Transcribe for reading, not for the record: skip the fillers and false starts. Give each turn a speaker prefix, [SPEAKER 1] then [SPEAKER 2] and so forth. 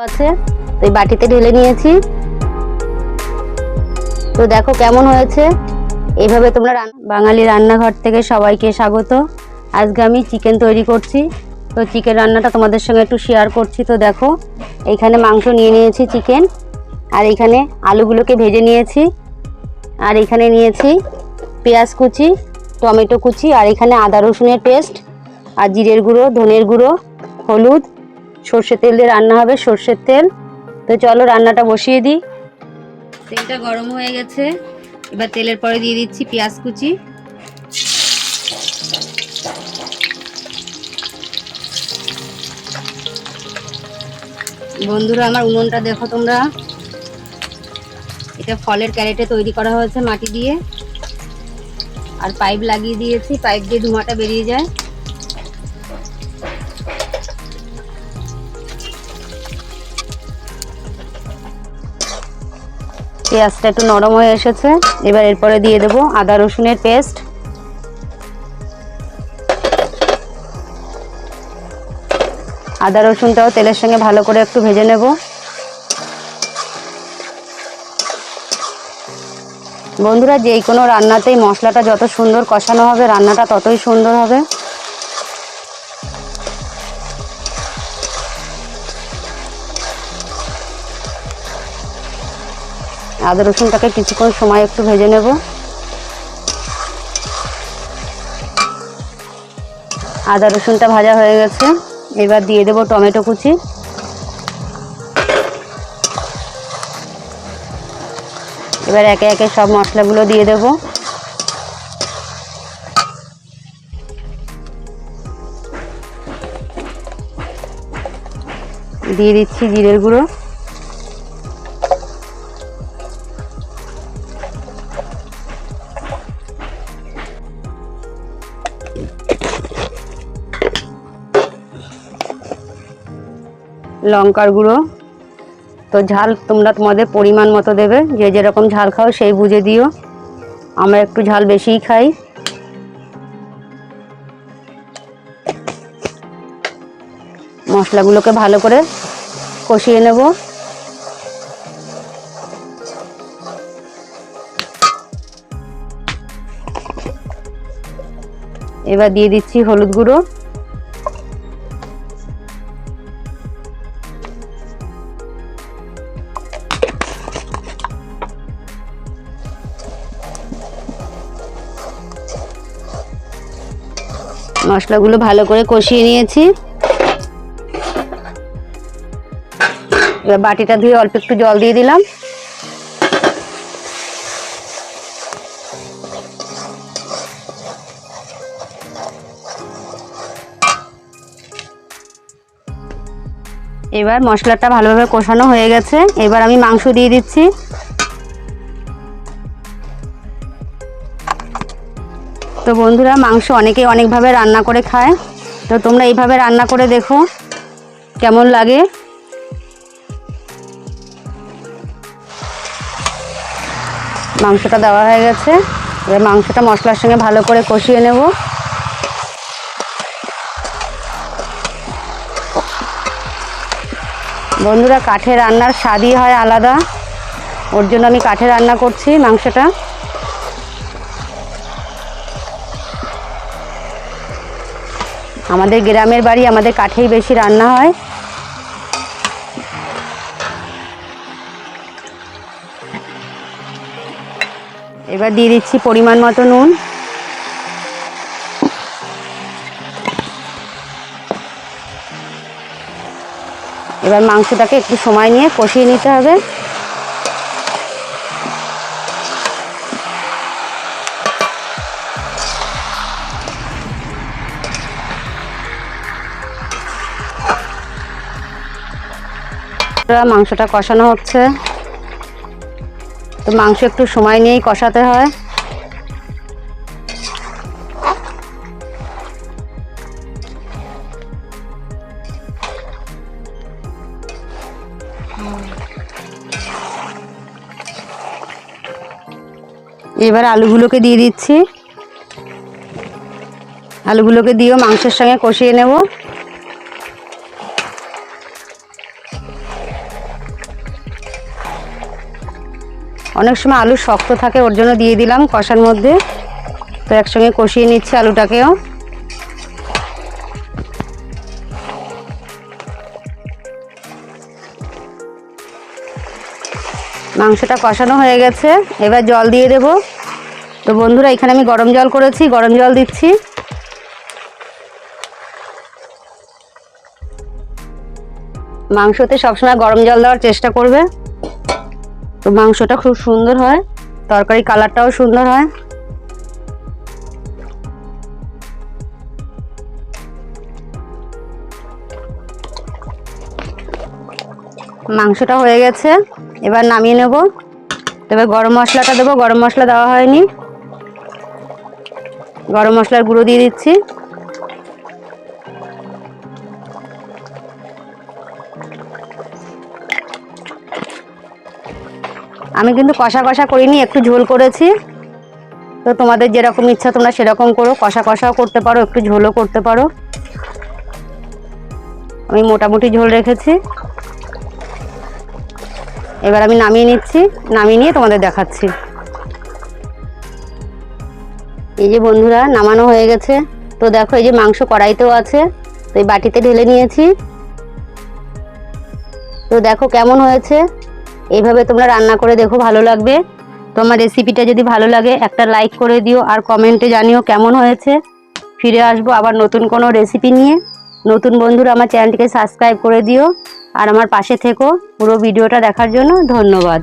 [SPEAKER 1] আছে, তো এই বাটিতে ঢেলে নিয়েছি। তো দেখো কেমন হয়েছে। এইভাবে তোমরা বাঙালি রান্নাঘর থেকে সবাইকে স্বাগত। আজকে আমি চিকেন তৈরি করছি। তো চিকেন রান্নাটা তোমাদের সঙ্গে একটু শেয়ার করছি। তো দেখো এইখানে মাংস নিয়ে নিয়েছি চিকেন, আর এইখানে আলুগুলোকে ভেজে নিয়েছি, আর এখানে নিয়েছি পেঁয়াজ কুচি, টমেটো কুচি, আর এখানে আদা রসুনের পেস্ট, আর জিরের গুঁড়ো, ধনের গুঁড়ো, হলুদ, সর্ষের তেল দিয়ে রান্না হবে, সর্ষের তেল। তো চলো রান্নাটা বসিয়ে দিই। তেলটা গরম হয়ে গেছে, এবার তেলের পরে দিয়ে দিচ্ছি পেঁয়াজ কুচি। বন্ধুরা আমার উনুনটা দেখো তোমরা, এটা ফলের ক্যারেটে তৈরি করা হয়েছে মাটি দিয়ে, আর পাইপ লাগিয়ে দিয়েছি, পাইপ দিয়ে ধোঁয়াটা বেরিয়ে যায়। পেঁয়াজটা একটু নরম হয়ে এসেছে, এবার এরপরে দিয়ে দেবো আদা রসুনের পেস্ট। আদা রসুনটাও তেলের সঙ্গে ভালো করে একটু ভেজে নেব। বন্ধুরা যে কোনো রান্নাতেই মশলাটা যত সুন্দর কষানো হবে রান্নাটা ততই সুন্দর হবে। আদা রসুনটাকে কিছুক্ষণ সময় একটু ভেজে নেব। আদা রসুনটা ভাজা হয়ে গেছে, এবার দিয়ে দেব টমেটো কুচি। এবার একে একে সব মশলাগুলো দিয়ে দেব। দিয়ে দিচ্ছি জিরের গুঁড়ো, লঙ্কার গুঁড়ো। তো ঝাল তোমরা তোমাদের পরিমাণ মতো দেবে, যে যেরকম ঝাল খাও সেই বুঝে দিও। আমরা একটু ঝাল বেশিই খাই। মশলাগুলোকে ভালো করে কষিয়ে নেব। এবার দিয়ে দিচ্ছি হলুদ গুঁড়ো, মশলাগুলো ভালো করে কষিয়ে নিয়েছি। এবার বাটিটা ধুয়ে অল্প একটু জল দিয়ে দিলাম। এবার মশলাটা ভালোভাবে কষানো হয়ে গেছে, এবার আমি মাংস দিয়ে দিচ্ছি। তো বন্ধুরা মাংস অনেকেই অনেকভাবে রান্না করে খায়, তো তোমরা এইভাবে রান্না করে দেখো কেমন লাগে। মাংসটা দেওয়া হয়ে গেছে, এবার মাংসটা মশলার সঙ্গে ভালো করে কষিয়ে নেব। বন্ধুরা কাঠে রান্নার স্বাদই হয় আলাদা, ওর জন্য আমি কাঠে রান্না করছি মাংসটা। আমাদের গ্রামের বাড়ি, আমাদের কাঠেই বেশি রান্না হয়। এবার দিয়ে দিচ্ছি পরিমাণ মতো নুন। এবার মাংসটাকে একটু সময় নিয়ে কষিয়ে নিতে হবে। মাংসটা কষানো হচ্ছে, তো মাংস একটু সময় নিয়েই কষাতে হয়। এবার আলুগুলোকে দিয়ে দিচ্ছি। আলুগুলোকে দিয়েও মাংসের সঙ্গে কষিয়ে নেব। অনেক সময় আলু শক্ত থাকে, ওর জন্য দিয়ে দিলাম কষার মধ্যে। তো একসঙ্গে কষিয়ে নিচ্ছি আলুটাকেও। মাংসটা কষানো হয়ে গেছে, এবার জল দিয়ে দেব। তো বন্ধুরা, এখানে আমি গরম জল করেছি, গরম জল দিচ্ছি। মাংসতে সবসময় গরম জল দেওয়ার চেষ্টা করবে, তো মাংসটা খুব সুন্দর হয়, তরকারি কালারটাও সুন্দর হয়। মাংসটা হয়ে গেছে, এবার নামিয়ে নেব। তবে গরম মশলাটা দেবো, গরম মশলা দেওয়া হয়নি, গরম মশলার গুঁড়ো দিয়ে দিচ্ছি। আমি কিন্তু কষা কষা করিনি, একটু ঝোল করেছি। তো তোমাদের যেরকম ইচ্ছা তোমরা সেরকম করো, কষা কষাও করতে পারো, একটু ঝোলও করতে পারো। আমি মোটামুটি ঝোল রেখেছি। এবার আমি নামিয়ে নিচ্ছি, নামিয়ে নিয়ে তোমাদের দেখাচ্ছি। এই যে বন্ধুরা, নামানো হয়ে গেছে। তো দেখো, এই যে মাংস কড়াইতেও আছে, তো এই বাটিতে ঢেলে নিয়েছি। তো দেখো কেমন হয়েছে, এইভাবে তোমরা রান্না করে দেখো, ভালো লাগবে। তোমার রেসিপিটা যদি ভালো লাগে একটা লাইক করে দিও, আর কমেন্টে জানিও কেমন হয়েছে। ফিরে আসবো আবার নতুন কোনো রেসিপি নিয়ে। নতুন বন্ধুরা আমার চ্যানেলটিকে সাবস্ক্রাইব করে দিও, আর আমার পাশে থেকো। পুরো ভিডিওটা দেখার জন্য ধন্যবাদ।